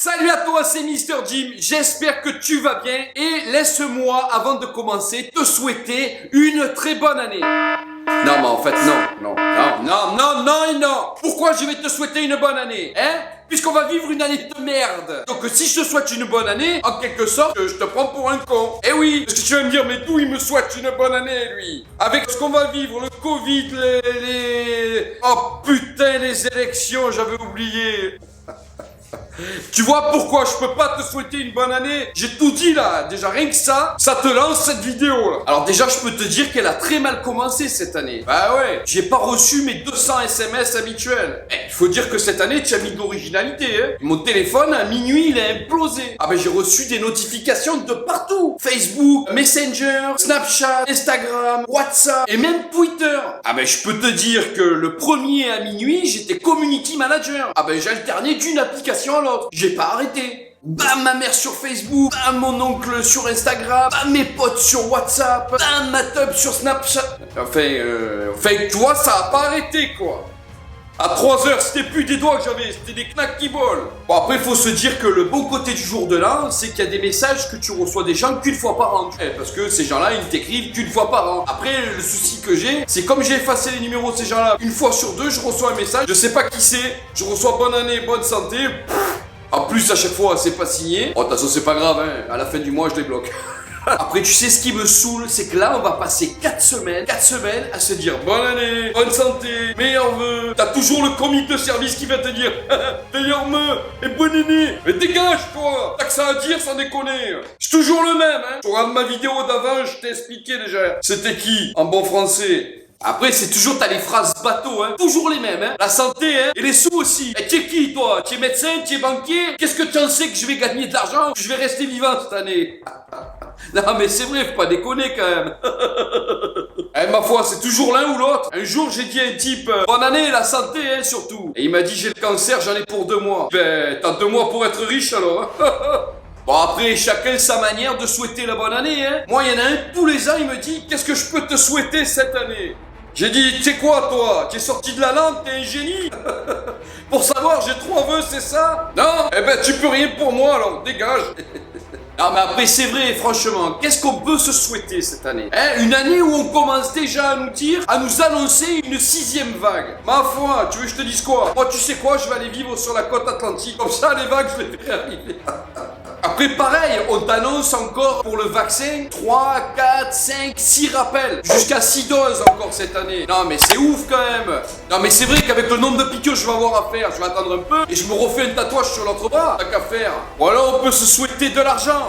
Salut à toi, c'est Mister Jim, j'espère que tu vas bien et laisse-moi, avant de commencer, te souhaiter une très bonne année. Non, mais en fait, non. Pourquoi je vais te souhaiter une bonne année, hein? Puisqu'on va vivre une année de merde. Donc si je te souhaite une bonne année, en quelque sorte, je te prends pour un con. Eh oui, parce que tu vas me dire, mais d'où il me souhaite une bonne année, lui? Avec ce qu'on va vivre, le Covid, Oh putain, les élections, j'avais oublié. Tu vois pourquoi je peux pas te souhaiter une bonne année? J'ai tout dit là, déjà rien que ça te lance cette vidéo là. Alors déjà je peux te dire qu'elle a très mal commencé cette année. Bah ouais, j'ai pas reçu mes 200 SMS habituels. Il faut dire que cette année tu as mis de l'originalité hein. Mon téléphone à minuit il a implosé. Ah ben j'ai reçu des notifications de partout. Facebook, Messenger, Snapchat, Instagram, WhatsApp et même Twitter. Ah ben je peux te dire que le premier à minuit j'étais community manager. Ah ben j'alternais d'une application à l'autre. J'ai pas arrêté. Bam, ma mère sur Facebook, bam, mon oncle sur Instagram, bam, mes potes sur WhatsApp, bam, ma teub sur Snapchat. Enfin, tu vois, ça a pas arrêté, quoi. À 3 heures, c'était plus des doigts que j'avais, c'était des knacks qui volent. Bon, après, faut se dire que le bon côté du jour de l'an, c'est qu'il y a des messages que tu reçois des gens qu'une fois par an. Parce que ces gens-là, ils t'écrivent qu'une fois par an. Après, le souci que j'ai, c'est comme j'ai effacé les numéros de ces gens-là, une fois sur deux, je reçois un message, je sais pas qui c'est, je reçois bonne année, bonne santé. En plus, à chaque fois, c'est pas signé. Oh, de toute façon, c'est pas grave, hein. À la fin du mois, je les bloque. Après, tu sais ce qui me saoule, c'est que là, on va passer 4 semaines à se dire bonne année, bonne santé, meilleurs vœux. T'as toujours le commis de service qui va te dire meilleurs vœux et bonne année. Mais dégage, toi. T'as que ça à dire, sans déconner. C'est toujours le même, hein. Tu regardes ma vidéo d'avant, je t'ai expliqué déjà. C'était qui, en bon français? Après, c'est toujours, t'as les phrases bateau, hein. Toujours les mêmes, hein. La santé, hein. Et les sous aussi. Et tu es qui, toi? Tu es médecin? Tu es banquier? Qu'est-ce que tu en sais que je vais gagner de l'argent ou que je vais rester vivant cette année? Non, mais c'est vrai, faut pas déconner quand même. Ma foi, c'est toujours l'un ou l'autre. Un jour, j'ai dit à un type, bonne année, la santé, hein, surtout. Et il m'a dit, j'ai le cancer, j'en ai pour 2 mois. Ben, t'as 2 mois pour être riche alors, hein. Bon après, chacun sa manière de souhaiter la bonne année, hein. Moi, il y en a un, tous les ans, il me dit, qu'est-ce que je peux te souhaiter cette année? J'ai dit, tu sais quoi toi? Tu es sorti de la lampe, t'es un génie. Pour savoir, j'ai 3 vœux, c'est ça? Non? Eh ben, tu peux rien pour moi, alors dégage. Non mais après c'est vrai, franchement, qu'est-ce qu'on peut se souhaiter cette année? Hein? Une année où on commence déjà à nous dire, à nous annoncer une 6e vague. Ma foi, tu veux que je te dise quoi? Moi tu sais quoi, je vais aller vivre sur la côte atlantique, comme ça les vagues je les fais arriver. Après pareil, on t'annonce encore pour le vaccin 3, 4, 5, 6 rappels. Jusqu'à 6 doses encore cette année. Non mais c'est ouf quand même. Non mais c'est vrai qu'avec le nombre de piqûres que je vais avoir à faire, je vais attendre un peu et je me refais un tatouage sur l'autre bras. Tant qu'à faire. Ou alors on peut se souhaiter de l'argent.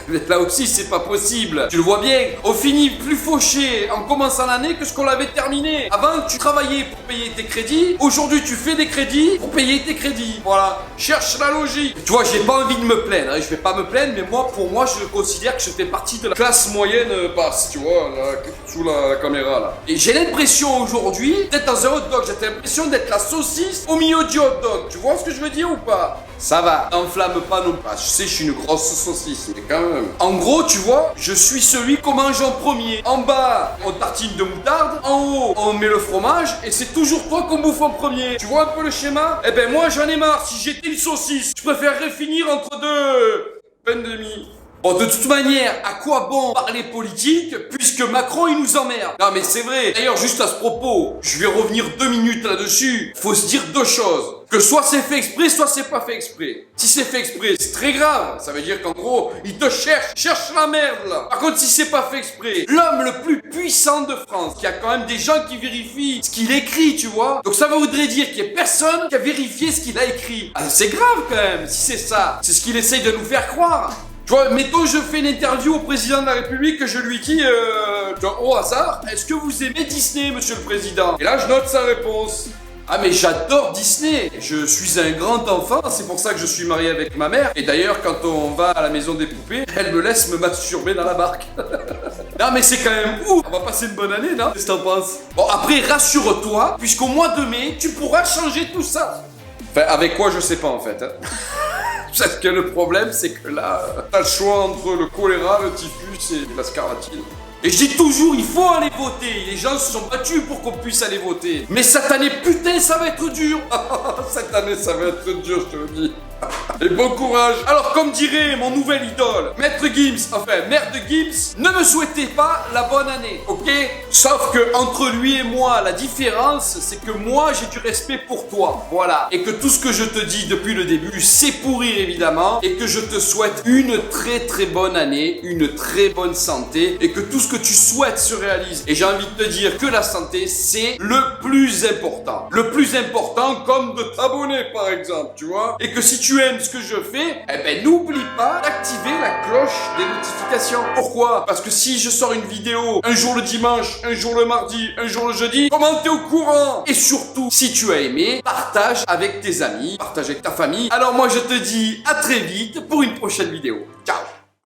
Mais là aussi c'est pas possible. Tu le vois bien, on finit plus fauché en commençant l'année que ce qu'on l'avait terminé. Avant tu travaillais pour payer tes crédits. Aujourd'hui tu fais des crédits pour payer tes crédits. Voilà, cherche la logique. Tu vois, j'ai pas envie de me plaindre, hein. Je vais pas me plaindre, mais moi, pour moi, je considère que je fais partie de la classe moyenne basse, tu vois, là, sous la caméra, là. Et j'ai l'impression aujourd'hui, d'être dans un hot dog, j'ai l'impression d'être la saucisse au milieu du hot dog. Tu vois ce que je veux dire ou pas? Ça va, n'enflamme pas non plus. Je sais, je suis une grosse saucisse, mais quand même. En gros, tu vois, je suis celui qu'on mange en premier. En bas, on tartine de moutarde. En haut, on met le fromage. Et c'est toujours toi qu'on bouffe en premier. Tu vois un peu le schéma? Eh ben, moi, j'en ai marre. Si j'étais une saucisse, je préférerais finir entre deux pain de mie. Bon, de toute manière, à quoi bon parler politique puisque Macron il nous emmerde? Non mais c'est vrai. D'ailleurs, juste à ce propos, je vais revenir 2 minutes là-dessus. Faut se dire 2 choses. Que soit c'est fait exprès, soit c'est pas fait exprès. Si c'est fait exprès, c'est très grave. Ça veut dire qu'en gros, il te cherche la merde là. Par contre, si c'est pas fait exprès, l'homme le plus puissant de France, qui a quand même des gens qui vérifient ce qu'il écrit, tu vois. Donc ça voudrait dire qu'il y a personne qui a vérifié ce qu'il a écrit. Ah, c'est grave quand même, si c'est ça. C'est ce qu'il essaye de nous faire croire. Tu vois, mettons, je fais une interview au président de la République que je lui dis, genre, au hasard, est-ce que vous aimez Disney, monsieur le président? Et là, je note sa réponse. Ah mais j'adore Disney. Je suis un grand enfant, c'est pour ça que je suis marié avec ma mère. Et d'ailleurs, quand on va à la maison des poupées, elle me laisse me masturber dans la barque. Non mais c'est quand même ouf. On va passer une bonne année, non? Qu'est-ce que t'en penses? Bon après, rassure-toi, puisqu'au mois de mai, tu pourras changer tout ça. Enfin, avec quoi, je sais pas en fait. Hein. Parce que le problème, c'est que là, t'as le choix entre le choléra, le typhus et la scarlatine. Et je dis toujours, il faut aller voter. Les gens se sont battus pour qu'on puisse aller voter. Mais cette année, putain, ça va être dur. Cette année, ça va être dur, je te le dis. Et bon courage. Alors, comme dirait mon nouvel idole, Maître Gims, enfin Mère de Gims, ne me souhaitez pas la bonne année, ok? Sauf que entre lui et moi, la différence, c'est que moi, j'ai du respect pour toi, voilà. Et que tout ce que je te dis depuis le début, c'est pour rire évidemment, et que je te souhaite une très très bonne année, une très bonne santé, et que tout ce que tu souhaites se réalise. Et j'ai envie de te dire que la santé, c'est le plus important. Le plus important, comme de t'abonner par exemple, tu vois? Et que si tu aimes ce que je fais, eh ben n'oublie pas d'activer la cloche des notifications. Pourquoi? Parce que si je sors une vidéo un jour le dimanche, un jour le mardi, un jour le jeudi, comment t'es au courant? Et surtout, si tu as aimé, partage avec tes amis, partage avec ta famille. Alors moi je te dis à très vite pour une prochaine vidéo. Ciao!